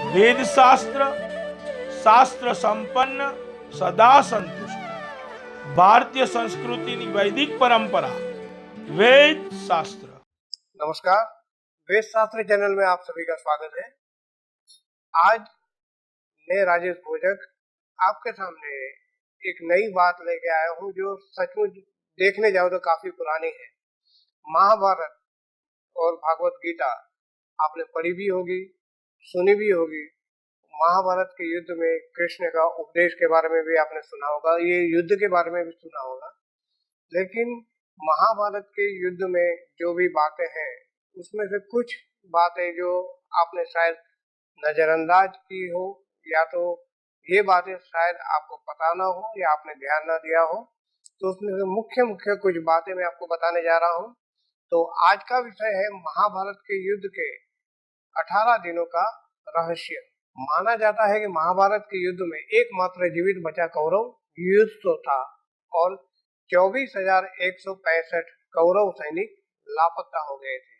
वेद शास्त्र शास्त्र संपन्न सदा संतुष्ट भारतीय संस्कृति की वैदिक परंपरा वेद शास्त्र। नमस्कार, वेद शास्त्र चैनल में आप सभी का स्वागत है। आज मैं राजेश भोजक आपके सामने एक नई बात लेके आया हूँ जो सचमुच देखने जाओ तो काफी पुरानी है। महाभारत और भागवत गीता आपने पढ़ी भी होगी, सुनी भी होगी। महाभारत के युद्ध में कृष्ण का उपदेश के बारे में भी आपने सुना होगा, ये युद्ध के बारे में भी सुना होगा। लेकिन महाभारत के युद्ध में जो भी बातें हैं उसमें से कुछ बातें जो आपने शायद नजरअंदाज की हो, या तो ये बातें शायद आपको पता ना हो या आपने ध्यान ना दिया हो, तो उसमें से मुख्य मुख्य कुछ बातें मैं आपको बताने जा रहा हूँ। तो आज का विषय है महाभारत के युद्ध के 18 दिनों का रहस्य। माना जाता है कि महाभारत के युद्ध में एकमात्र जीवित बचा कौरव युद्ध तो था और 24,165 कौरव सैनिक लापता हो गए थे।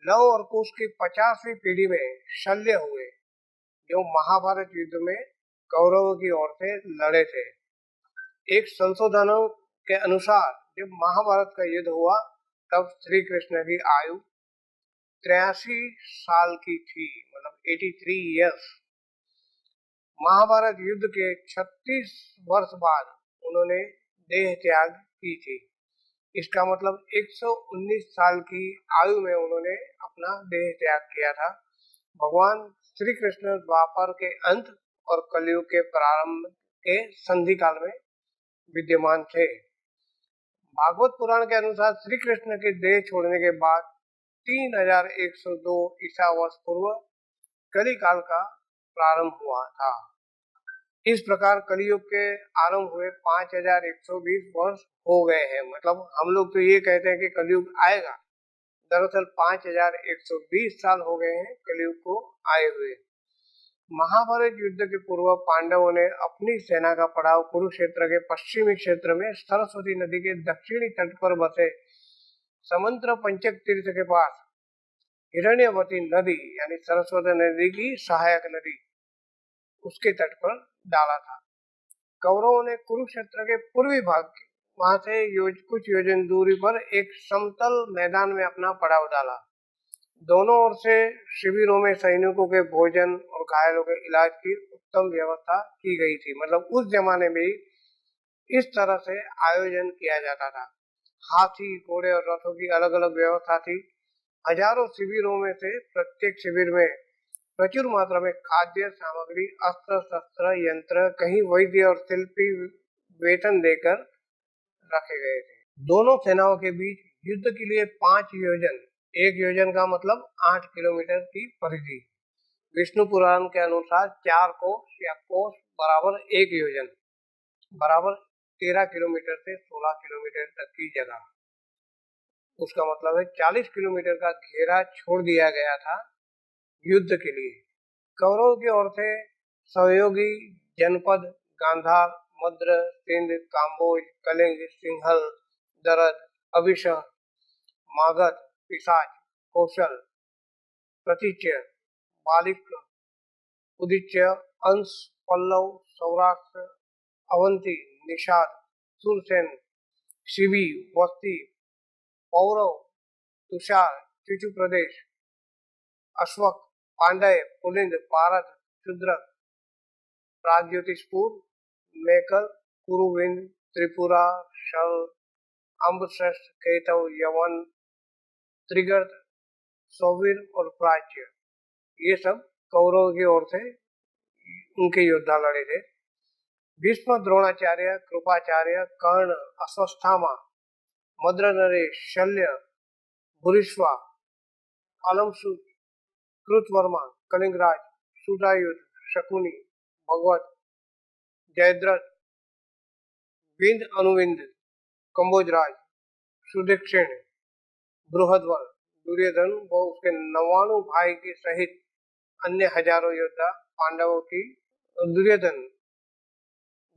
लव और कुश की 50वीं पीढ़ी में शल्य हुए जो महाभारत युद्ध में कौरवों की ओर से लड़े थे। एक संशोधनों के अनुसार जब महाभारत का युद्ध हुआ तब श्री कृष्ण की आयु 83 साल की थी, मतलब 83 ईयर्स। महाभारत युद्ध के 36 वर्ष बाद उन्होंने देह त्याग की थी। इसका मतलब 119 साल की आयु में उन्होंने अपना देह त्याग किया था। भगवान श्री कृष्ण द्वापर के अंत और कलयुग के प्रारंभ के संधि काल में विद्यमान थे। भागवत पुराण के अनुसार श्री कृष्ण के देह छोड़ने के बाद 3102 ईसा वर्ष पूर्व कली काल का प्रारंभ हुआ था। इस प्रकार कलयुग के आरंभ हुए 5120 वर्ष हो गए हैं। मतलब हम लोग तो ये कहते हैं कि कलयुग आएगा, दरअसल 5120 साल हो गए हैं कलयुग को आए हुए। महाभारत युद्ध के पूर्व पांडवों ने अपनी सेना का पड़ाव कुरुक्षेत्र के पश्चिमी क्षेत्र में सरस्वती नदी के दक्षिणी तट पर बसे समंत्र पंचक तीर्थ के पास हिरण्यवती नदी यानी सरस्वती नदी की सहायक नदी उसके तट पर डाला था। कौरवों ने कुरुक्षेत्र के पूर्वी भाग वहां से कुछ योजन दूरी पर एक समतल मैदान में अपना पड़ाव डाला। दोनों ओर से शिविरों में सैनिकों के भोजन और घायलों के इलाज की उत्तम व्यवस्था की गई थी। मतलब उस जमाने में इस तरह से आयोजन किया जाता था। हाथी, घोड़े और रथों की अलग अलग व्यवस्था थी। हजारों शिविरों में से प्रत्येक शिविर में प्रचुर मात्रा में खाद्य सामग्री, अस्त्र शस्त्र, यंत्र, कहीं वैद्य और शिल्पी वेतन देकर रखे गए थे। दोनों सेनाओं के बीच युद्ध के लिए 5 योजन, एक योजन का मतलब 8 किलोमीटर की परिधि। विष्णु पुराण के अनुसार 4 कोस या कोस बराबर 1 योजन बराबर 13 किलोमीटर से 16 किलोमीटर तक की जगह। उसका मतलब है 40 किलोमीटर का घेरा छोड़ दिया गया था युद्ध के लिए। कौरव की ओर से सहयोगी जनपद गांधार, मद्र, सिंध, काम्बोज, कलिंग, सिंहल, दरद, अभिषह, मागध, पिशाच, कौशल, प्रतीच्य, बालिक, उदिच्य, अंश, पल्लव, सौराष्ट्र, अवंती, निषाद, सुरसेन, शिवी, वस्ती, पौरव, तुषार, चुचु प्रदेश, अश्वक, पांडय, पुलिंद, पारद, शूद्रक, प्रागज्योतिषपुर, मेकल, कुरुविंद, त्रिपुरा, शल, अम्बश्रेष्ठ, केतव, यवन, त्रिगर्त, सौवीर और प्राच्य, ये सब कौरव की ओर से उनके योद्धा लड़े थे। भीष्म, द्रोणाचार्य, कृपाचार्य, कर्ण, अश्वस्थामा, मद्र नरेश, शल्य, भूरिश्वा, अलमसु, कृतवर्मा, कलिंगराज, सुजायुध, शकुनी, भगवत, जयद्रथ, विंद अनुविंद, कंबोजराज, सुदक्षिण, बृहद्वर, दुर्योधन व उसके 99 भाई के सहित अन्य हजारों योद्धा पांडवों की, दुर्योधन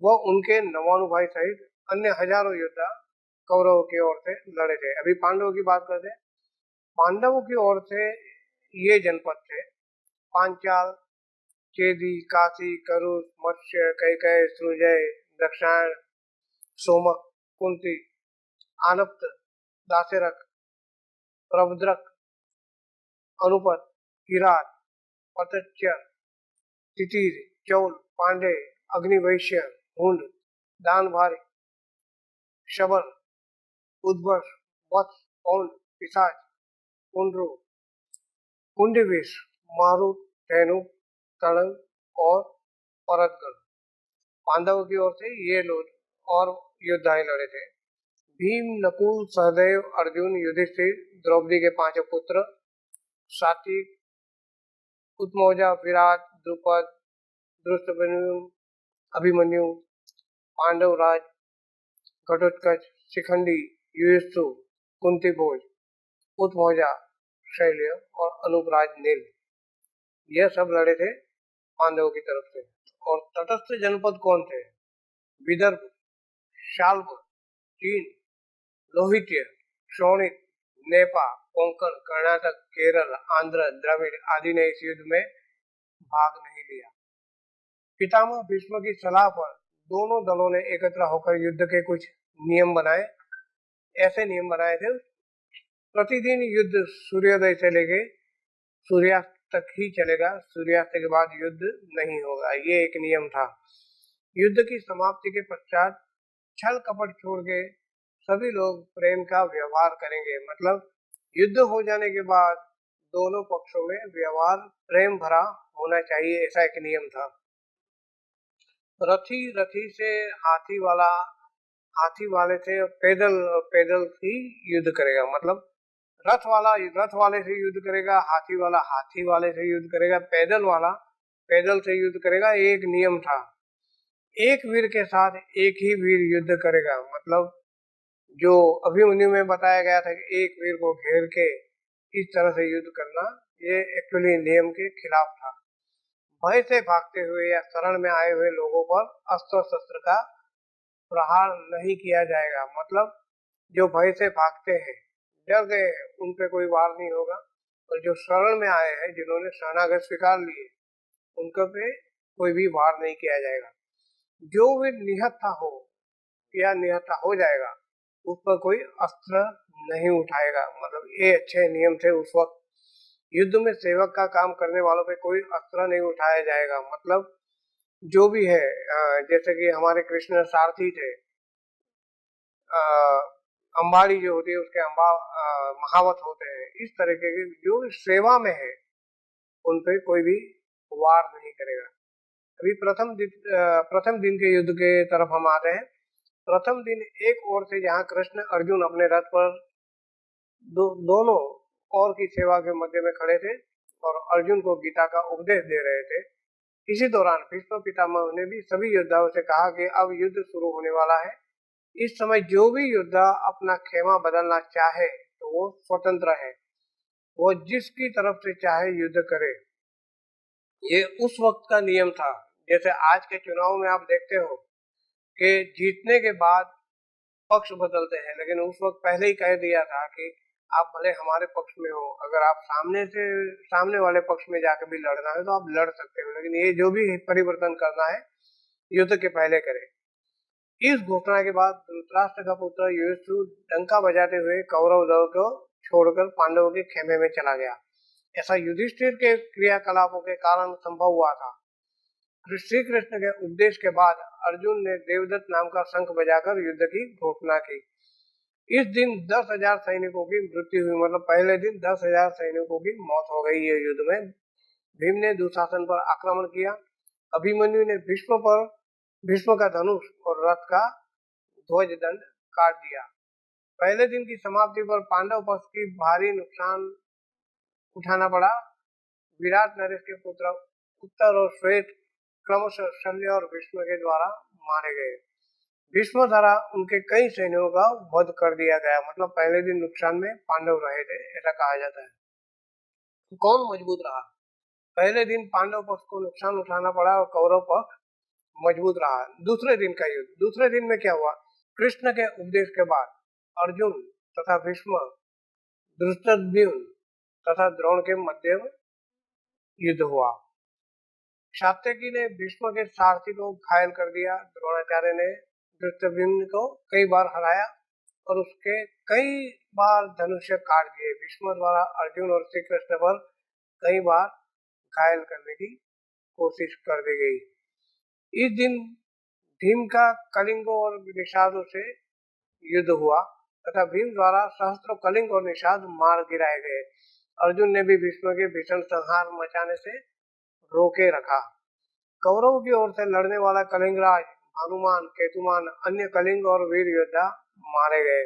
व उनके 99 भाई सहित अन्य हजारों योद्धा कौरवों की ओर से लड़े थे। अभी पांडवों की बात करते हैं। पांडवों की ओर से ये जनपद थे पांचाल, चेदी, काशी, करुष, मत्स्य, कैकय, सुजय, दक्षायण, सोमक, कुंती, आनप्त, दाशरथ, प्रभद्रक, अनुपत, किरात, पतच्य, तितिर, चौल, पांडे, अग्निवैश्य, हुंड, दानभारी, शबर, उद्भस, वत्स, पौंड, पिशाच, कुंड्रू, कुंडविश, मारुत, धेनुक, तड़ंग और परतगण। पांडवों की ओर से ये लोग और योद्धाएं लड़े थे। भीम, नकुल, सहदेव, अर्जुन, युधिष्ठिर, द्रौपदी के पांचों पुत्र, सात्विक, उत्मौजा, विराट, द्रुपद, धृष्टद्युम्न, अभिमन्यु, पांडवराज, घटोत्कच, शिखंडी, युयुत्सु, कुंती भोज, उत्मौजा, शैल्य और अनुपराज नील, यह सब लड़े थे पांडवों की तरफ से। और तटस्थ जनपद कौन थे? विदर्भ, शाल्व, चीन, लोहित्य, शोणित, नेपा, कोंकण, कर्नाटक, केरल, आंध्र, द्रविड़ आदि ने इस युद्ध में भाग नहीं लिया। पितामह भीष्म की सलाह पर दोनों दलों ने एकत्र होकर युद्ध के कुछ नियम बनाए। ऐसे नियम बनाए थे, प्रतिदिन युद्ध सूर्योदय से लेके सूर्यास्त तक ही चलेगा, सूर्यास्त के बाद युद्ध नहीं होगा, ये एक नियम था। युद्ध की समाप्ति के पश्चात छल कपट छोड़ के सभी लोग प्रेम का व्यवहार करेंगे, मतलब युद्ध हो जाने के बाद दोनों पक्षों में व्यवहार प्रेम भरा होना चाहिए, ऐसा एक नियम था। रथी रथी से हाथी वाला, हाथी वाले से पैदल, पैदल ही युद्ध करेगा, मतलब रथ वाला रथ वाले से युद्ध करेगा, हाथी वाला हाथी वाले से युद्ध करेगा, पैदल वाला पैदल से युद्ध करेगा, एक नियम था। एक वीर के साथ एक ही वीर युद्ध करेगा, मतलब जो अभिमन्यु में बताया गया था कि एक वीर को घेर के इस तरह से युद्ध करना, ये एक्चुअली नियम के खिलाफ था। भय से भागते हुए या शरण में आए हुए लोगों पर अस्त्र शस्त्र का प्रहार नहीं किया जाएगा, मतलब जो भय से भागते हैं, डर गए हैं, उन पे कोई वार नहीं होगा। और जो शरण में आए हैं, जिन्होंने शरणागत स्वीकार लिए, उनके पे कोई भी वार नहीं किया जाएगा। जो भी निहत्था हो या निहत्था हो जाएगा, उस पर कोई अस्त्र नहीं उठाएगा, मतलब ये अच्छे नियम थे उस वक्त। युद्ध में सेवक का काम करने वालों पे कोई अस्त्र नहीं उठाया जाएगा, मतलब जो भी है, जैसे कि हमारे कृष्ण सारथी थे, अंबाड़ी जो होती है उसके महावत होते हैं, इस तरीके के जो सेवा में है उन पे कोई भी वार नहीं करेगा। अभी प्रथम दिन के युद्ध के तरफ हम आते हैं। प्रथम दिन एक ओर से जहाँ कृष्ण अर्जुन अपने रथ पर दोनों और की सेवा के मध्य में खड़े थे और अर्जुन को गीता का उपदेश दे रहे थे। इसी दौरान भीष्म पितामह ने भी सभी योद्धाओं से कहा कि अब युद्ध शुरू होने वाला है। इस समय जो भी योद्धा अपना खेमा बदलना चाहे तो वो स्वतंत्र है, वो जिसकी तरफ से चाहे युद्ध करे। ये उस वक्त का नियम था। जैसे आज के चुनाव में आप देखते हो कि जीतने के बाद पक्ष बदलते हैं, लेकिन उस वक्त पहले ही कह दिया था कि आप भले हमारे पक्ष में हो, अगर आप सामने वाले पक्ष में जाकर भी लड़ना है तो आप लड़ सकते हो, लेकिन ये जो भी परिवर्तन करना है युद्ध के पहले करें। इस घोषणा के बाद धृतराष्ट्र का पुत्र युधिष्ठिर डंका बजाते हुए कौरव दल को छोड़कर पांडवों के खेमे में चला गया। ऐसा युधिष्ठिर के क्रियाकलापों के कारण संभव हुआ था। श्री कृष्ण के उपदेश के बाद अर्जुन ने देवदत्त नाम का शंख बजाकर युद्ध की घोषणा की। इस दिन 10,000 सैनिकों की मृत्यु हुई, मतलब पहले दिन 10,000 सैनिकों की मौत हो गई है युद्ध में। भीम ने दुशासन पर आक्रमण किया। अभिमन्यु ने भीष्म का धनुष और रथ का ध्वज दंड काट दिया। पहले दिन की समाप्ति पर पांडव पक्ष की भारी नुकसान उठाना पड़ा। विराट नरेश के पुत्र उत्तर और श्वेत क्रमशः शल्य और भीष्म के द्वारा मारे गए। भीष्म द्वारा उनके कई सैनिकों का वध कर दिया गया, मतलब पहले दिन नुकसान में पांडव रहे थे, ऐसा कहा जाता है। कौन मजबूत रहा? पहले दिन पांडव पक्ष को नुकसान उठाना पड़ा और कौरव पक्ष मजबूत रहा। दूसरे दिन का युद्ध, दूसरे दिन में क्या हुआ? कृष्ण के उपदेश के बाद अर्जुन तथा भीष्म, धृष्टद्युम्न तथा द्रोण के मध्य युद्ध हुआ। सात्यकी ने भीष्म के सारथी को घायल कर दिया। द्रोणाचार्य ने धृष्टद्युम्न को कई बार हराया और उसके कई बार धनुष्य काट दिए। भीष्म द्वारा अर्जुन और श्री कृष्ण पर कई बार घायल करने की कोशिश कर दी गई। इस दिन भीम का कलिंगों और निषादों से युद्ध हुआ तथा भीम द्वारा सहस्त्रों कलिंग और निषाद मार गिराए गए। अर्जुन ने भी भीष्म के भीषण संहार मचाने से रोके रखा। कौरवों की ओर से लड़ने वाला कलिंगराज हनुमान, केतुमान, अन्य कलिंग और वीर योद्धा मारे गए।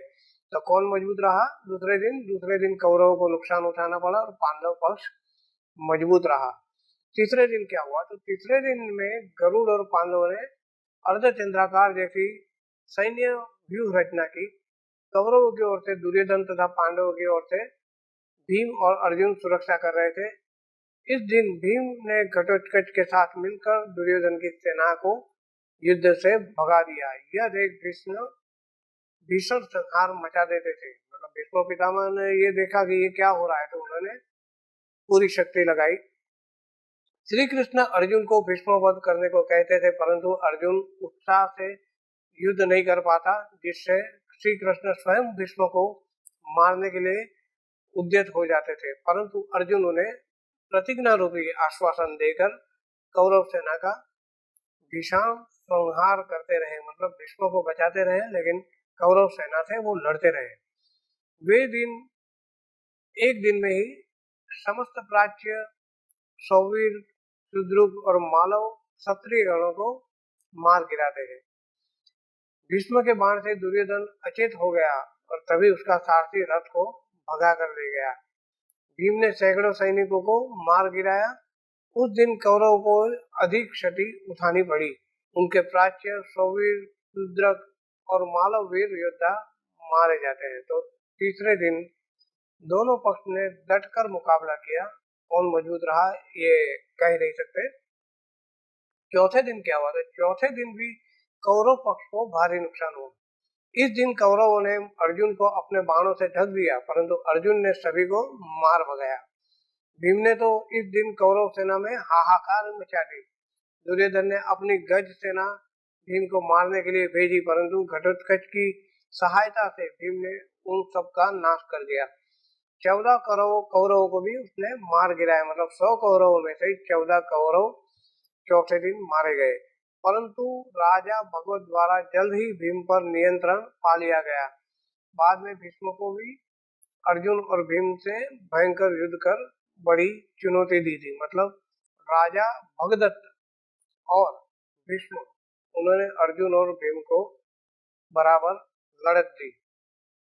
तो कौन मजबूत रहा? दूसरे दिन कौरवों को नुकसान उठाना पड़ा और पांडव पक्ष मजबूत रहा। तीसरे दिन क्या हुआ? तो तीसरे दिन में गरुड़ और पांडवों ने अर्धचंद्राकार जैसी सैन्य व्यूह रचना की। कौरवों की ओर से दुर्योधन तथा पांडवों की ओर से भीम और अर्जुन सुरक्षा कर रहे थे। इस दिन भीम ने घटोत्कच के साथ मिलकर दुर्योधन की सेना को युद्ध से भगा दिया। यह देख भीष्म भीषण संहार मचा देते थे। मतलब भीष्म पितामह ने ये देखा कि ये क्या हो रहा है, तो उन्होंने पूरी शक्ति लगाई। श्री कृष्ण अर्जुन को भीष्म वध करने को कहते थे, परंतु अर्जुन उत्साह से युद्ध नहीं कर पाता, जिससे श्री कृष्ण स्वयं भीष्म को मारने के लिए उद्यत हो जाते थे। परंतु अर्जुन उन्हें प्रतिज्ञा रूपी आश्वासन देकर कौरव सेना का भीषण संहार करते रहे। मतलब भीष्म को बचाते रहे, लेकिन कौरव सेना से वो लड़ते रहे। वे दिन एक दिन में ही समस्त प्राच्य, सौवीर, सुद्रुक और मालव क्षत्रिय गणों को मार गिराते हैं। भीष्म के बाण से दुर्योधन अचेत हो गया और तभी उसका सारथी रथ को भगा कर ले गया। भीम ने सैकड़ों सैनिकों को मार गिराया। उस दिन कौरवों को अधिक क्षति उठानी पड़ी। उनके प्राच्य, सौवीर, शूद्रक और मालव वीर योद्धा मारे जाते हैं। तो तीसरे दिन दोनों पक्ष ने डटकर मुकाबला किया। कौन मजबूत रहा ये कह नहीं सकते। चौथे दिन क्या हुआ? तो चौथे दिन भी कौरव पक्ष को भारी नुकसान हुआ। इस दिन कौरवों ने अर्जुन को अपने बाणों से ढक दिया, परंतु अर्जुन ने सभी को मार भगाया। भीम ने तो इस दिन कौरव सेना में हाहाकार मचा दी। दुर्योधन ने अपनी गज सेना भीम को मारने के लिए भेजी, परंतु घटोत्कच की सहायता से भीम ने उन सबका नाश कर दिया। 14 कौरवों को भी उसने मार गिराया। मतलब 100 कौरवों में से 14 कौरव चौथे दिन मारे गए। परंतु राजा भगवत द्वारा जल्द ही भीम पर नियंत्रण पा लिया गया। बाद में भीष्म को भी अर्जुन और भीम से भयंकर युद्ध कर बड़ी चुनौती दी थी। मतलब राजा भगदत्त और भीष्म, उन्होंने अर्जुन और भीम को बराबर लड़त दी।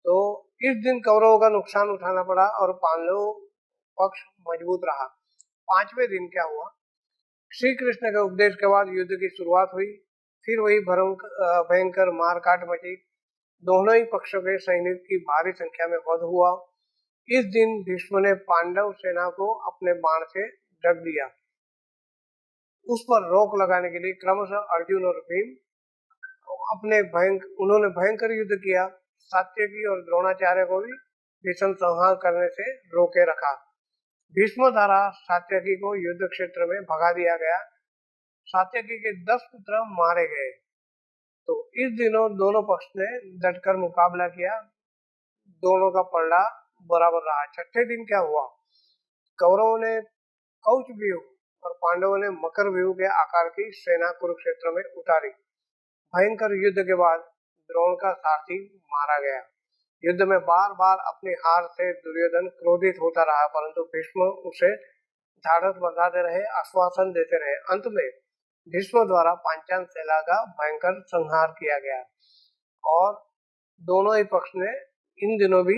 तो इस दिन कौरवों का नुकसान उठाना पड़ा और पांडव पक्ष मजबूत रहा। पांचवें दिन क्या हुआ? श्री कृष्ण के उपदेश के बाद युद्ध की शुरुआत हुई। फिर वही भयंकर मारकाट मची। दोनों ही पक्षों के सैनिक की भारी संख्या में वध हुआ। इस दिन भीष्म ने पांडव सेना को अपने बाण से ढक दिया। उस पर रोक लगाने के लिए क्रमशः अर्जुन और भीम उन्होंने भयंकर युद्ध किया। सात्यकी और द्रोणाचार्य को भी भीषण संहार करने से रोके रखा। भीष्म द्वारा सात्यकी को युद्ध क्षेत्र में भगा दिया गया। सात्यकी के 10 पुत्र मारे गए। तो इस दिनों दोनों पक्ष ने डटकर मुकाबला किया। दोनों का पलड़ा बराबर रहा। छठे दिन क्या हुआ? कौरवों ने कौच व्यूह और पांडवों ने मकर व्यूह के आकार की सेना कुरुक्षेत्र में उतारी। भयंकर युद्ध के बाद द्रोण का सारथी मारा गया। युद्ध में बार बार अपनी हार से दुर्योधन क्रोधित होता रहा, परंतु भीष्म उसे ढाढ़स बंधाते रहे, आश्वासन देते रहे। अंत में भीष्म द्वारा पांचाल सेना का भयंकर संहार किया गया और दोनों ही पक्ष ने इन दिनों भी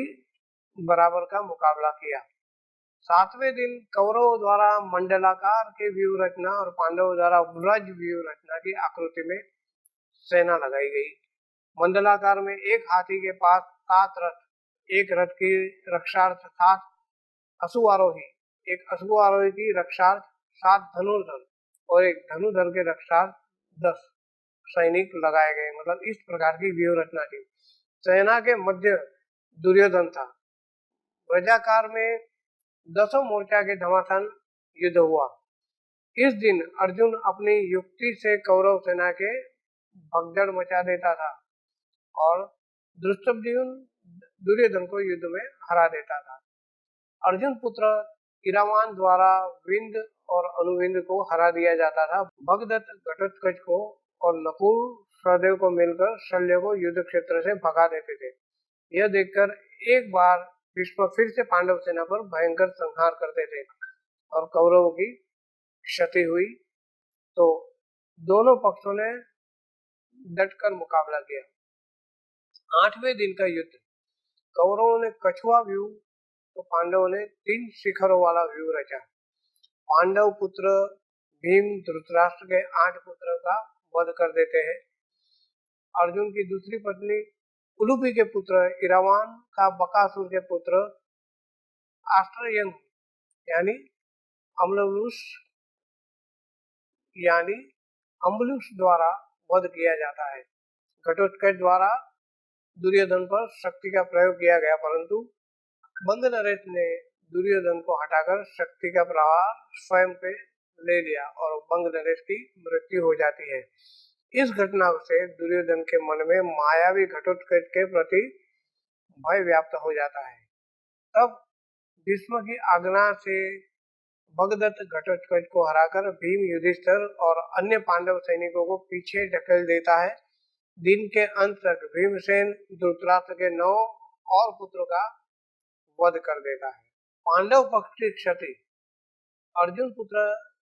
बराबर का मुकाबला किया। सातवें दिन कौरवों द्वारा मंडलाकार के व्यूह रचना और पांडवों द्वारा व्रज व्यूह रचना की आकृति में सेना लगाई गई। मंडलाकार में एक हाथी के पास 7 रथ, एक रथ की रक्षार्थ 7 अश्वारोही, एक अश्वारोही की रक्षार्थ 7 धनुर्धर और एक धनुर्धर के रक्षार्थ 10 सैनिक लगाए गए। मतलब इस प्रकार की व्यूह रचना थी। सेना के मध्य दुर्योधन था। व्रजाकार में 10 मोर्चा के घमासान युद्ध हुआ। इस दिन अर्जुन अपनी युक्ति से कौरव सेना के भगदड़ मचा देता था और धृष्टद्युम्न दुर्योधन को युद्ध में हरा देता था। अर्जुन पुत्र इरावान द्वारा विंद और अनुविंद को हरा दिया जाता था। भगदत्त घटोत्कच को और नकुल सहदेव को मिलकर शल्य को युद्ध क्षेत्र से भगा देते थे। यह देखकर एक बार भीष्म फिर से पांडव सेना पर भयंकर संहार करते थे और कौरवों की क्षति हुई तो दोनों पक्षों ने डटकर मुकाबला किया। 8वें दिन का युद्ध, कौरवों ने कछुआ व्यूह तो पांडवों ने 3 शिखरों वाला व्यूह रचा। पांडव पुत्र भीम धृतराष्ट्र के 8 पुत्रों का वध कर देते हैं। अर्जुन की दूसरी पत्नी उलूपी के पुत्र इरावान का बकासुर के पुत्र आश्रयंग यानी अम्बुलुस द्वारा वध किया जाता है। घटोत्कच द्वारा दुर्योधन पर शक्ति का प्रयोग किया गया, परंतु बंग नरेश ने दुर्योधन को हटाकर शक्ति का प्रहार स्वयं पे ले लिया और बंग नरेश की मृत्यु हो जाती है। इस घटना से दुर्योधन के मन में मायावी घटोत्कच के प्रति भय व्याप्त हो जाता है। तब भीष्म की आज्ञा से भगदत्त घटोत्कच को हराकर भीम युधिष्ठिर और अन्य पांडव सैनिकों को पीछे ढकेल देता है। दिन के अंत तक भीमसेन धृतराष्ट्र के 9 और पुत्रों का वध कर देता है। पांडव पक्ष की क्षति, अर्जुन पुत्र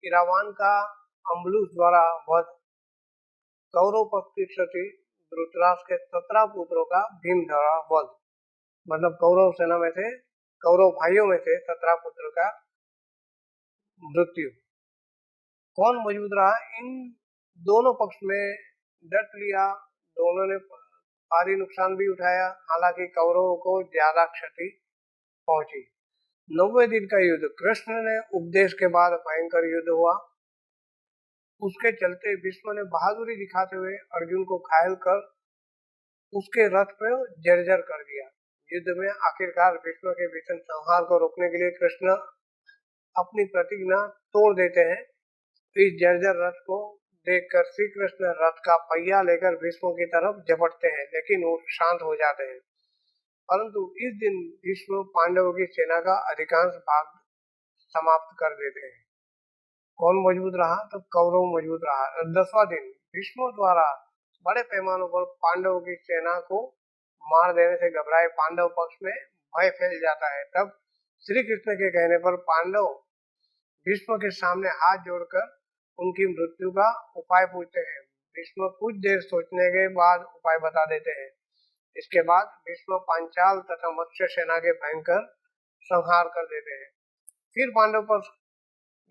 इरावान का अम्बुलुस द्वारा वध। कौरव पक्ष की क्षति, धृतराष्ट्र के 17 पुत्रों का भीम द्वारा वध। मतलब कौरव सेना में से, कौरव भाइयों में से 17 पुत्र का मृत्यु। कौन मौजूद रहा? इन दोनों पक्ष में डट लिया, दोनों ने भारी नुकसान भी उठाया, हालांकि कौरवों को ज्यादा क्षति पहुंची। 90वें दिन का युद्ध, कृष्ण ने उपदेश के बाद भयंकर युद्ध हुआ। उसके चलते भीष्म ने बहादुरी दिखाते हुए अर्जुन को घायल कर उसके रथ पे जर्जर कर दिया। युद्ध में आखिरकार भीष्म के भीषण संहार को रोकने के लिए कृष्ण अपनी प्रतिज्ञा तोड़ देते हैं। इस जर्जर रथ को देखकर श्री कृष्ण रथ का पहिया लेकर भीष्म की तरफ झपटते हैं, लेकिन वो शांत हो जाते हैं। परंतु इस दिन भीष्म पांडवों की सेना का अधिकांश भाग समाप्त कर देते हैं। कौन मजबूत रहा? तो कौरव मजबूत रहा। 10वां दिन, भीष्म द्वारा बड़े पैमाने पर पांडवों की सेना को मार देने से घबराए पांडव पक्ष में भय फैल जाता है। तब श्री कृष्ण के कहने पर पांडव भीष्म के सामने हाथ जोड़कर उनकी मृत्यु का उपाय पूछते हैं। भीष्म कुछ देर सोचने के बाद उपाय बता देते हैं। इसके बाद भीष्म पांचाल तथा मत्स्य सेना के भयंकर संहार कर देते हैं। फिर पांडव पर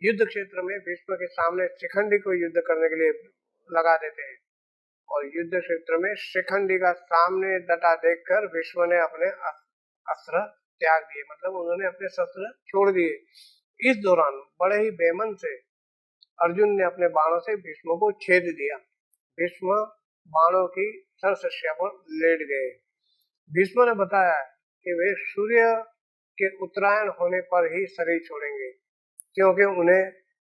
युद्ध क्षेत्र में भीष्म के सामने शिखंडी को युद्ध करने के लिए लगा देते हैं और युद्ध क्षेत्र में शिखंडी का सामने डटा देखकर भीष्म ने अपने अस्त्र त्याग दिए, मतलब उन्होंने अपने शस्त्र छोड़ दिए। इस दौरान बड़े ही बेमन से अर्जुन ने अपने बाणों से भीष्म को छेद दिया। भीष्म बाणों की सरसस्या पर लेट गए। भीष्म ने बताया कि वे सूर्य के उत्तरायण होने पर ही शरीर छोड़ेंगे, क्योंकि उन्हें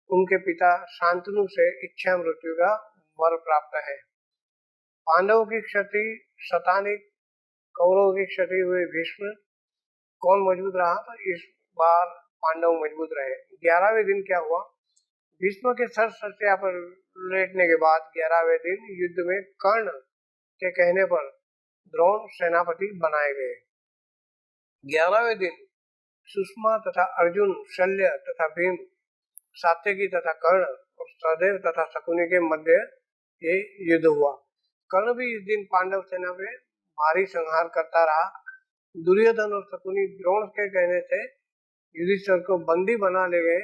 उनके पिता शांतनु से इच्छा मृत्यु का वर प्राप्त है। पांडवों की क्षति शतानिक, कौरवों की क्षति हुई भीष्म। कौन मजबूत रहा? तो इस बार पांडव मजबूत रहे। 11वें दिन क्या हुआ? भीष्म के सरसस्या पर लेटने के बाद 11वें दिन युद्ध में कर्ण के कहने पर द्रोण सेनापति बनाए गए। 11वें दिन सुषमा तथा अर्जुन, शल्य तथा भीम, सात्यकी तथा कर्ण और सहदेव तथा शकुनी के मध्य ये युद्ध हुआ। कर्ण भी इस दिन पांडव सेना में भारी संहार करता रहा। दुर्योधन और शकुनी द्रोण के कहने से युधिष्ठिर को बंदी बना ले गए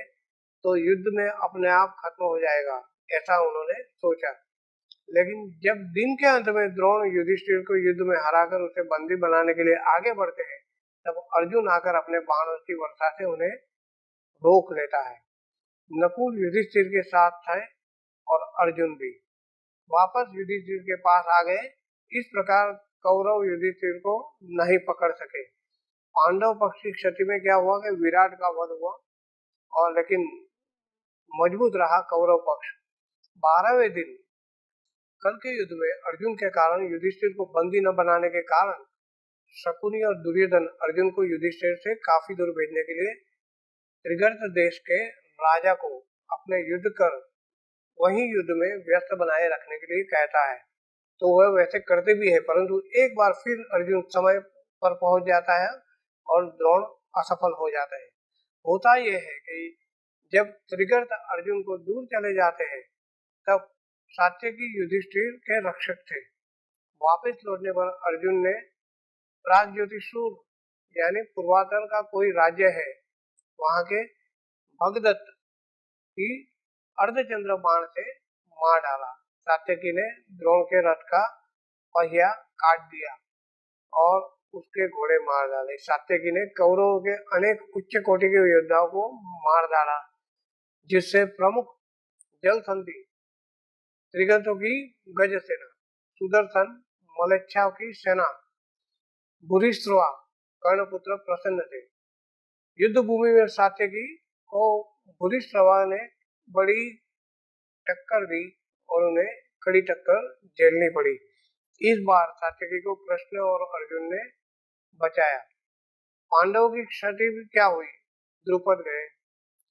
तो युद्ध में अपने आप खत्म हो जाएगा, ऐसा उन्होंने सोचा। लेकिन जब दिन के अंत में द्रोण युधिष्ठिर को युद्ध में हराकर उसे बंदी बनाने के लिए आगे बढ़ते हैं, तब अर्जुन आकर अपने बाणों की वर्षा से उन्हें रोक लेता है। नकुल युधिष्ठिर के साथ थे और अर्जुन भी वापस युधिष्ठिर के पास आ गए। इस प्रकार कौरव युधिष्ठिर को नहीं पकड़ सके। पांडव पक्ष की क्षति में क्या हुआ कि विराट का वध हुआ और लेकिन मजबूत रहा कौरव पक्ष। 12वें दिन कल के युद्ध में अर्जुन के कारण युधिष्ठिर को बंदी न बनाने के कारण शकुनी और दुर्योधन अर्जुन को युधिष्ठिर से काफी दूर भेजने के लिए त्रिगर्त देश के राजा को अपने युद्ध कर वही युद्ध में व्यस्त बनाए रखने के लिए कहता है। तो वह वैसे करते भी है, परंतु एक बार फिर अर्जुन समय पर पहुंच जाता है और द्रोण असफल हो जाते हैं। होता यह है कि जब त्रिगर्त अर्जुन को दूर चले जाते हैं तब सात्यकी युधिष्ठिर के रक्षक थे। वापस लौटने पर अर्जुन ने प्रागज्योतिषूर यानी पूर्वातर का कोई राज्य है वहां के भगदत्त की अर्धचंद्र बाण से मार डाला। सात्यकी ने द्रोण के रथ का पहिया काट दिया और उसके घोड़े मार डाले। सात्यकी ने कौरवों के अनेक उच्च कोटि के योद्धाओं को मार डाला, जिससे प्रमुख जल संधि त्रिगर्तों की गज सेना, सुदर्शन मलेच्छाओं की सेना, भूरिश्रवा कर्णपुत्र प्रसन्न थे। युद्ध भूमि में सात्यकी को भूरिश्रवा ने बड़ी टक्कर दी और उन्हें कड़ी टक्कर झेलनी पड़ी। इस बार सात्यकी को कृष्ण और अर्जुन ने बचाया। पांडवों की क्षति भी क्या हुई, द्रुपद गए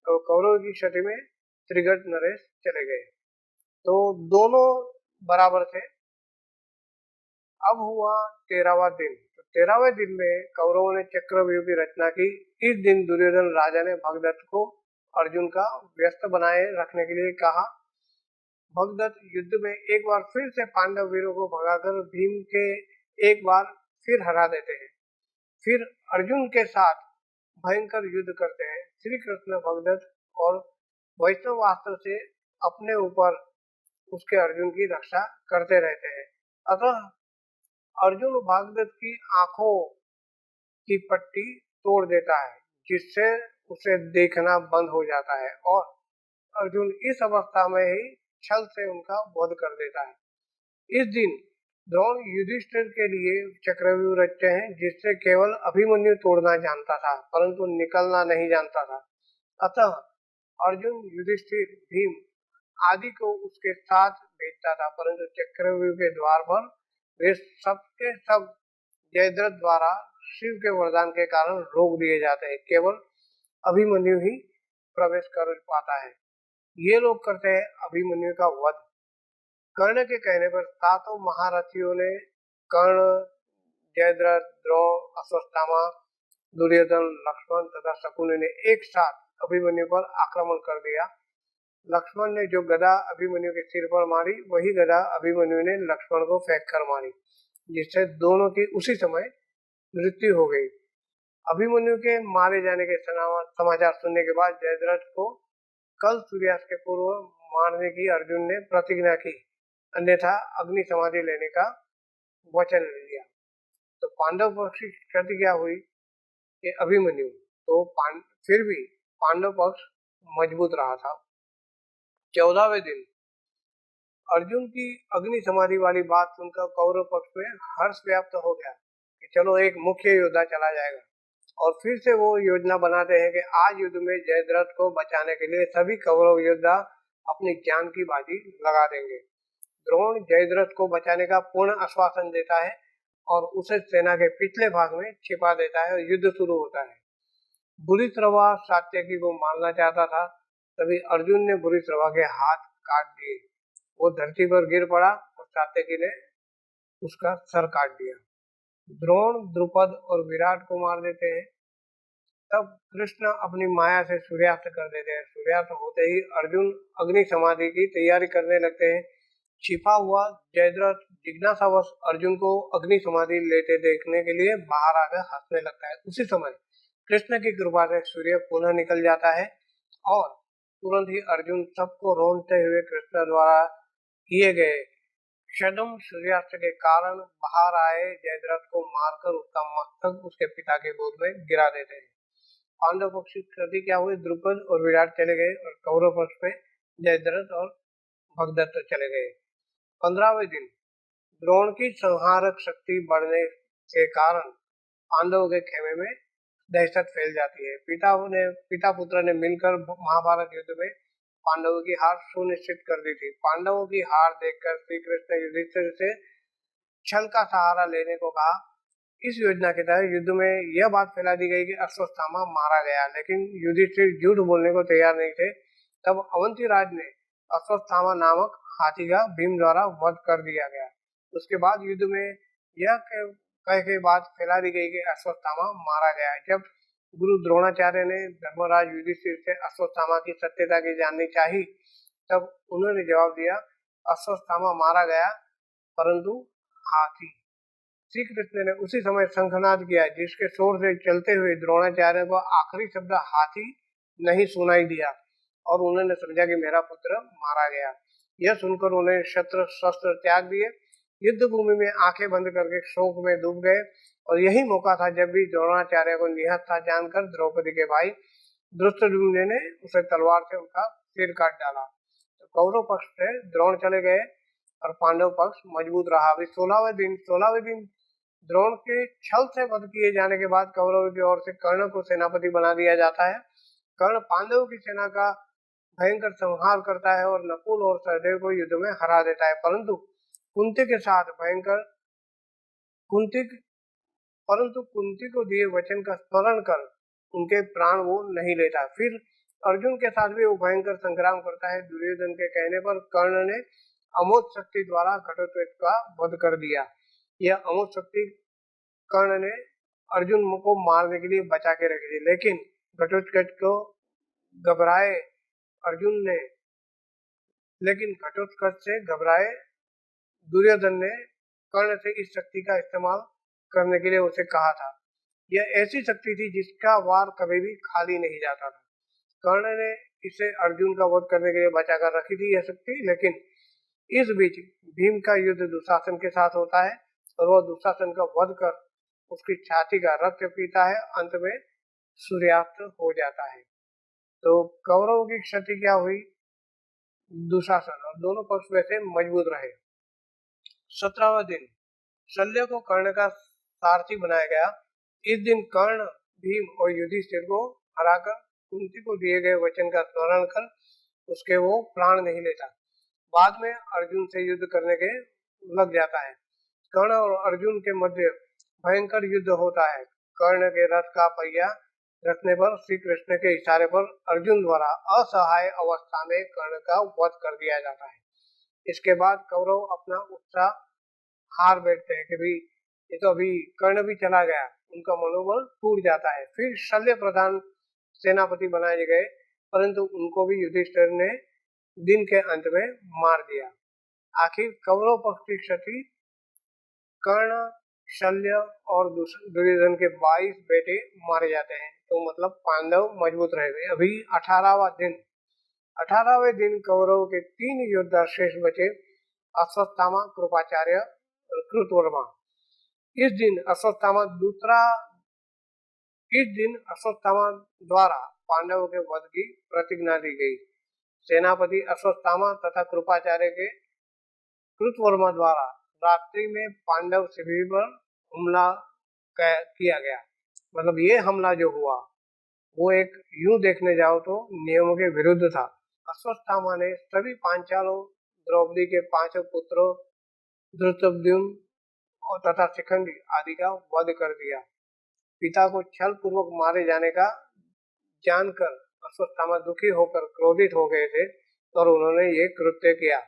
और कौरवों की क्षति में त्रिगर्त नरेश चले गए, तो दोनों बराबर थे। अब हुआ 13वां दिन। तो 13वें दिन में कौरवों ने चक्रव्यूह की रचना की। इस दिन दुर्योधन राजा ने भगदत्त को अर्जुन का व्यस्त बनाए रखने के लिए कहा। भगदत्त युद्ध में एक बार फिर से पांडव वीरों को भगाकर भीम के एक बार फिर हरा देते हैं। फिर अर्जुन के साथ भयंकर युद्ध करते हैं। श्री कृष्ण भगदत्त और वैष्णवास्त्र से अपने ऊपर उसके अर्जुन की रक्षा करते रहते हैं। अतः अर्जुन भगदत्त की आंखों की पट्टी तोड़ देता है, जिससे उसे देखना बंद हो जाता है और अर्जुन इस अवस्था में ही छल से उनका वध कर देता है। इस दिन द्रोण युधिष्ठिर के लिए चक्रव्यूह रचते हैं, जिससे केवल अभिमन्यु तोड़ना जानता था, परंतु निकलना नहीं जानता था। अतः अर्जुन, युधिष्ठिर, भीम आदि को उसके साथ भेजता था, परंतु चक्रव्यूह के द्वार पर वे सबके सब जयद्रथ द्वारा शिव के वरदान के कारण रोक दिए जाते हैं। केवल अभिमन्यु ही प्रवेश कर पाता है। ये लोग करते हैं अभिमन्यु का वध। कर्ण के कहने पर सातों महारथियों ने कर्ण, जयद्रथ, द्रोण, अश्वत्थामा, दुर्योधन, लक्ष्मण तथा शकुनि ने एक साथ अभिमन्यु पर आक्रमण कर दिया। लक्ष्मण ने जो गदा अभिमन्यु के सिर पर मारी, वही गदा अभिमन्यु ने लक्ष्मण को फेंक कर मारी, जिससे दोनों की उसी समय मृत्यु हो गई। अभिमन्यु के मारे जाने के समाचार सुनने के बाद जयद्रथ को कल सूर्यास्त के पूर्व मारने की अर्जुन ने प्रतिज्ञा की, अन्यथा अग्नि समाधि लेने का वचन लिया। तो पांडव पक्ष की क्षति क्या हुई कि अभिमन्यु, तो फिर भी पांडव पक्ष मजबूत रहा था। 14वें दिन अर्जुन की अग्नि समाधि वाली बात सुनकर कौरव पक्ष में हर्ष व्याप्त हो गया कि चलो एक मुख्य योद्धा चला जाएगा, और फिर से वो योजना बनाते हैं कि आज युद्ध में जयद्रथ को बचाने के लिए सभी कौरव योद्धा अपनी जान की बाजी लगा देंगे। द्रोण जयद्रथ को बचाने का पूर्ण आश्वासन देता है और उसे सेना के पिछले भाग में छिपा देता है और युद्ध शुरू होता है। भूरिश्रवा सात्यकी को मारना चाहता था, तभी अर्जुन ने भूरिश्रवा के हाथ काट दिए। वो धरती पर गिर पड़ा और सात्यकी ने उसका सर काट दिया। द्रोण, द्रुपद और विराट को मार देते हैं। तब कृष्ण अपनी माया से सूर्यास्त कर देते हैं। सूर्यास्त होते ही अर्जुन अग्नि समाधि की तैयारी करने लगते हैं। छिपा हुआ जयद्रथ जिज्ञासावश अर्जुन को अग्नि समाधि लेते देखने के लिए बाहर आकर हंसने लगता है। उसी समय कृष्ण की कृपा से सूर्य पुनः निकल जाता है और तुरंत ही अर्जुन सबको रोनते हुए कृष्ण द्वारा किए गए क्षदम सूर्यास्त के कारण बाहर आए जयद्रथ को मारकर उसका मस्तक उसके पिता के गोद में गिरा देते हैं। पांडव पक्ष की क्षति क्या हुई, द्रुपद और विराट चले गए और कौरव पक्ष में जयद्रथ और भगदत्त चले गए। 15वें दिन द्रोण की संहारक शक्ति बढ़ने के कारण पांडवों के खेमे में दहशत फैल जाती है। पिता पुत्र ने मिलकर महाभारत युद्ध में पांडवों की हार सुनिश्चित कर दी थी। पांडवों की हार देखकर श्री कृष्ण ने युधिष्ठिर से छल का सहारा लेने को कहा। इस योजना के तहत युद्ध में यह बात फैला दी गई कि अश्वत्थामा मारा गया, लेकिन युधिष्ठिर झूठ बोलने को तैयार नहीं थे। तब अवंती राज ने अश्वत्थामा नामक हाथी का भीम द्वारा वध कर दिया गया। उसके बाद युद्ध में यह कह के बात फैला दी गई कि अश्वत्थामा मारा गया। जब गुरु द्रोणाचार्य ने धर्मराज युधिष्ठिर से अश्वत्थामा की सत्यता की जाननी चाहिए, तब उन्होंने जवाब दिया, अश्वत्थामा मारा गया परंतु हाथी। श्री कृष्ण ने उसी समय शंखनाद किया, जिसके शोर से चलते हुए द्रोणाचार्य को आखिरी शब्द हाथी नहीं सुनाई दिया और उन्होंने समझा कि मेरा पुत्र मारा गया। यह सुनकर उन्हें शस्त्र शस्त्र त्याग दिए, युद्ध भूमि में आंखें बंद करके शोक में डूब गए। और यही मौका था जब भी द्रोणाचार्य को निहत था जानकर द्रौपदी के भाई धृष्टद्युम्न ने उसे तलवार से उनका सिर काट डाला। तो कौरव पक्ष से द्रोण चले गए और पांडव पक्ष मजबूत रहा। अभी 16वें दिन द्रोण के छल से वध किए जाने के बाद कौरवों की ओर से कर्ण को सेनापति बना दिया जाता है। कर्ण पांडवों की सेना का भयंकर संहार करता है और नकुल और सहदेव को युद्ध में हरा देता है, परंतु कुंती को दिए वचन का स्मरण कर उनके प्राण वो नहीं लेता। फिर अर्जुन के साथ भी वो भयंकर संग्राम करता है। दुर्योधन के कहने पर कर्ण ने अमोघ शक्ति द्वारा घटोत्कच का वध कर दिया। यह अमोघ शक्ति कर्ण ने अर्जुन को मारने के लिए बचा के रखी थी, लेकिन घटोत्कच को घबराए अर्जुन ने लेकिन घटोत्कच से घबराए दुर्योधन ने कर्ण से इस शक्ति का इस्तेमाल करने के लिए उसे कहा था। यह ऐसी शक्ति थी जिसका वार कभी भी खाली नहीं जाता था। कर्ण ने इसे अर्जुन का वध करने के लिए बचा कर रखी थी यह शक्ति, लेकिन इस बीच भीम का युद्ध दुशासन के साथ होता है और वह दुशासन का वध कर उसकी छाती का रक्त पीता है। अंत में सूर्यास्त हो जाता है। तो कौरवों की क्षति क्या हुई? दुशासन और दोनों पक्ष वैसे मजबूत रहे। 17वां दिन शल्य को कर्ण का सारथी बनाया गया। इस दिन कर्ण भीम और युधिष्ठिर को हराकर कुंती को दिए गए वचन का स्मरण कर उसके वो प्राण नहीं लेता। बाद में अर्जुन से युद्ध करने के लग जाता है। कर्ण और अर्जुन के मध्य भयंकर युद्ध होता है। कर्ण के रथ का पहिया रखने पर श्री कृष्ण के इशारे पर अर्जुन द्वारा असहाय अवस्था में कर्ण का वध कर दिया जाता है। इसके बाद कौरव अपना उत्साह हार बैठते हैं कि भाई ये तो अभी कर्ण भी चला गया, उनका मनोबल टूट जाता है। फिर शल्य प्रधान सेनापति बनाए गए, परंतु उनको भी युधिष्ठिर ने दिन के अंत में मार दिया। आखिर कौरव पक्ष की क्षति कर्ण, शल्य और दुर्योधन के 22 बेटे मारे जाते हैं। तो मतलब पांडव मजबूत रह गए। अभी 18वें दिन कौरव के 3 योद्धा शेष बचे, अश्वत्थामा, कृपाचार्य और कृतवर्मा। इस दिन अश्वत्थामा द्वारा पांडवों के वध की प्रतिज्ञा दी गई। सेनापति अश्वत्थामा तथा कृपाचार्य के कृतवर्मा द्वारा रात्रि में पांडव शिविर पर हमला किया गया। मतलब ये हमला जो हुआ वो एक यूं देखने जाओ तो नियमों के विरुद्ध था। अश्वत्थामा ने सभी पांचालों, द्रौपदी के 5 पुत्रों धृतद्युम्न और तथा शिखंडी आदि का वध कर दिया। पिता को छल पूर्वक मारे जाने का जानकर अश्वत्थामा दुखी होकर क्रोधित हो गए थे और उन्होंने ये कृत्य किया।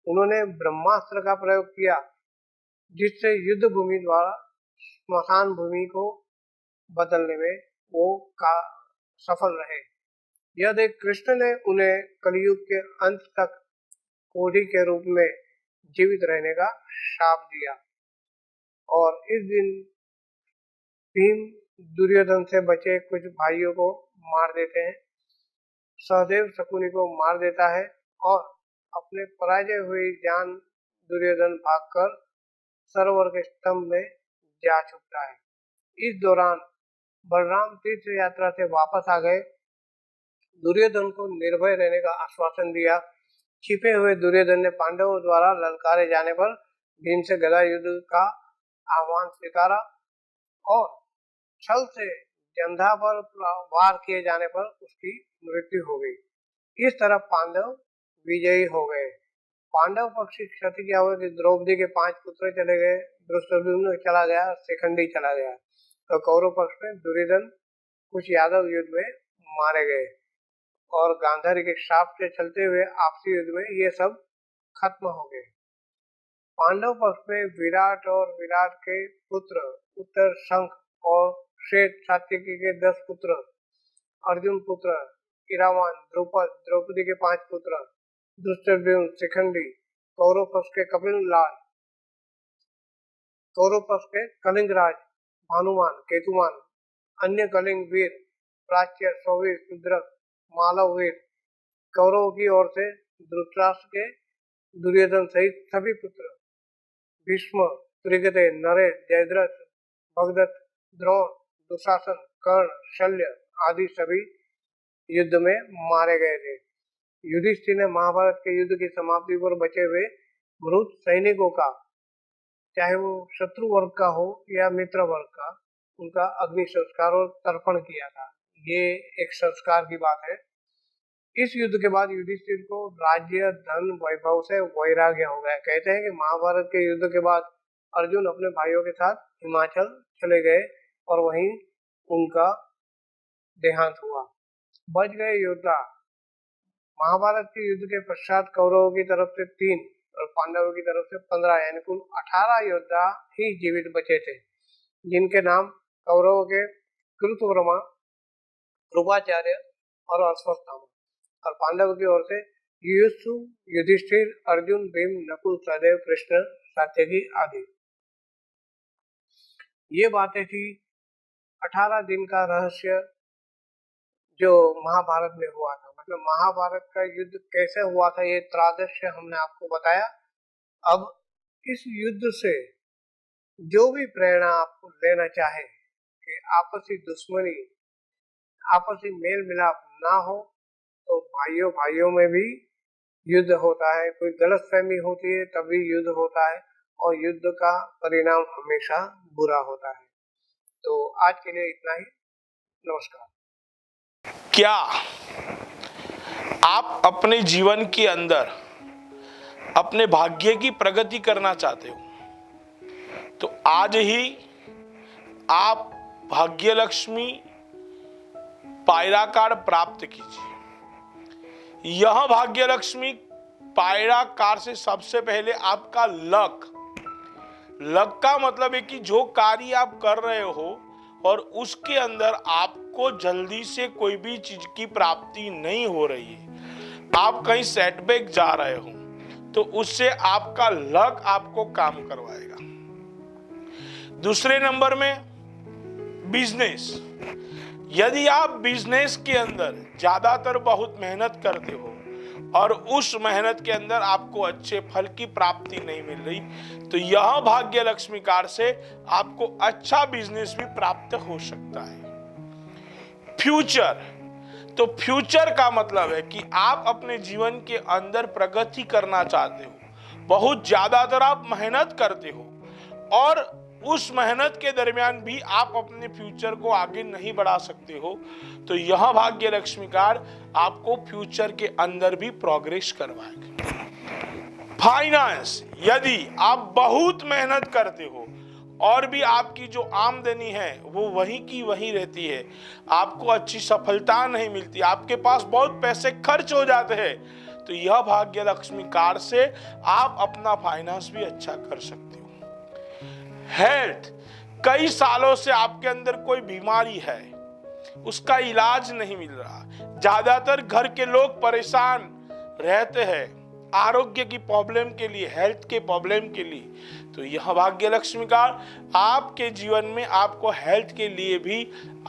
उन्होंने ब्रह्मास्त्र का प्रयोग किया, जिससे युद्ध भूमि द्वारा स्मशान भूमि को बदलने में वो सफल रहे। यह देख कृष्ण ने उन्हें कलयुग के अंत तक कोढ़ी के रूप में जीवित रहने का शाप दिया। और इस दिन भीम दुर्योधन से बचे कुछ भाइयों को मार देते हैं। सहदेव शकुनी को मार देता है और अपने पराजय हुई जान दुर्योधन भागकर सरोवर के स्तंभ में जा छुपता है। इस दौरान बलराम तीर्थ यात्रा से वापस आ गए, दुर्योधन को निर्भय रहने का आश्वासन दिया। छिपे हुए दुर्योधन ने पांडवों द्वारा ललकारे जाने पर भीम से गदा युद्ध का आह्वान स्वीकारा और छल से जंधा पर वार किए जाने पर उसकी मृत्यु हो गई। इस तरह पांडव विजयी हो गए। पांडव पक्ष की क्षति क्या हुई कि द्रौपदी के 5 पुत्र चले गए, धृष्टद्युम्न चला गया, शिखंडी चला गया। तो कौरव पक्ष में दुर्योधन, कुछ यादव युद्ध में मारे गए और गांधारी के शाप से चलते हुए आपसी युद्ध में ये सब खत्म हो गए। पांडव पक्ष में विराट और विराट के पुत्र उत्तर, शंख और श्वेत सात्यकी के 10 पुत्र, अर्जुन पुत्र, इरावान, द्रुपद, द्रौपदी के 5 पुत्र, धृष्टद्युम्न, शिखंडी, कौरव पक्ष के कपिललाल, कौरव पक्ष के कलिंगराज, भानुमान, केतुमान, अन्य कलिंग वीर, प्राच्य, सौवीर, शुद्रक, मालव वीर, कौरवों की ओर से धृतराष्ट्र के दुर्योधन सहित सभी पुत्र, भीष्म, त्रिगते, नरेश, जयद्रथ, भगदत्त, द्रोण, दुशासन, कर्ण, शल्य आदि सभी युद्ध में मारे गए थे। युधिष्ठिर ने महाभारत के युद्ध की समाप्ति पर बचे हुए मृत सैनिकों का, चाहे वो शत्रु वर्ग का हो या मित्र वर्ग का, उनका अग्नि संस्कार और तर्पण किया था। ये एक संस्कार की बात है। इस युद्ध के बाद युधिष्ठिर को राज्य, धन, वैभव से वैराग्य हो गया। कहते हैं कि महाभारत के युद्ध के बाद अर्जुन अपने भाइयों के साथ हिमाचल चले गए और वहीं उनका देहांत हुआ। बच गए योद्धा। महाभारत के युद्ध के पश्चात कौरवों की तरफ से 3 और पांडवों की तरफ से 15 यानी कुल 18 योद्धा ही जीवित बचे थे, जिनके नाम कौरवों के कृतवर्मा, कृपाचार्य और अश्वत्थामा, और पांडव की ओर से युयुत्सु, युधिष्ठिर, अर्जुन, भीम, नकुल, सहदेव, कृष्ण, सात्यकी आदि। ये बातें थी 18 दिन का रहस्य जो महाभारत में हुआ था। मतलब महाभारत का युद्ध कैसे हुआ था, ये त्रादृश्य हमने आपको बताया। अब इस युद्ध से जो भी प्रेरणा आपको लेना चाहे कि आपसी दुश्मनी, आपसी मेल मिलाप ना हो, तो भाइयों भाइयों में भी युद्ध होता है। कोई गलतफहमी होती है तभी युद्ध होता है, और युद्ध का परिणाम हमेशा बुरा होता है। तो आज के लिए इतना ही। नमस्कार। क्या आप अपने जीवन के अंदर अपने भाग्य की प्रगति करना चाहते हो, तो आज ही आप भाग्य लक्ष्मी पायरा कार्ड प्राप्त कीजिए। यह भाग्य लक्ष्मी पायरा कार्ड से सबसे पहले आपका लक का मतलब है कि जो कार्य आप कर रहे हो और उसके अंदर आपको जल्दी से कोई भी चीज की प्राप्ति नहीं हो रही है, आप कहीं सेटबैक जा रहे हो, तो उससे आपका लक आपको काम करवाएगा। दूसरे नंबर में बिजनेस। यदि आप बिजनेस के अंदर ज्यादातर बहुत मेहनत करते हो और उस मेहनत के अंदर आपको अच्छे फल की प्राप्ति नहीं मिल रही, तो यह भाग्य लक्ष्मी कार्ड से आपको अच्छा बिजनेस भी प्राप्त हो सकता है। फ्यूचर, तो फ्यूचर का मतलब है कि आप अपने जीवन के अंदर प्रगति करना चाहते हो, बहुत ज्यादातर आप मेहनत करते हो और उस मेहनत के दरमियान भी आप अपने फ्यूचर को आगे नहीं बढ़ा सकते हो, तो यह भाग्य लक्ष्मी कार्ड आपको फ्यूचर के अंदर भी प्रोग्रेस करवाएगा। फाइनेंस, यदि आप बहुत मेहनत करते हो और भी आपकी जो आमदनी है वो वहीं की वहीं रहती है, आपको अच्छी सफलता नहीं मिलती, आपके पास बहुत पैसे खर्च हो जाते हैं, तो यह भाग्य लक्ष्मी कार्ड से आप अपना फाइनेंस भी अच्छा कर सकते हो। हेल्थ, कई सालों से आपके अंदर कोई बीमारी है, उसका इलाज नहीं मिल रहा, ज्यादातर घर के लोग परेशान रहते हैं आरोग्य की प्रॉब्लम के लिए, हेल्थ के प्रॉब्लम के लिए, तो यह भाग्य लक्ष्मी कार्ड आपके जीवन में आपको हेल्थ के लिए भी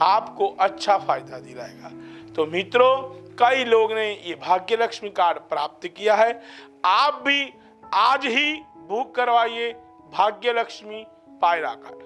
आपको अच्छा फायदा दिलाएगा। तो मित्रों, कई लोग ने ये भाग्य लक्ष्मी कार्ड प्राप्त किया है, आप भी आज ही बुक करवाइए भाग्य लक्ष्मी पायरा कार्ड।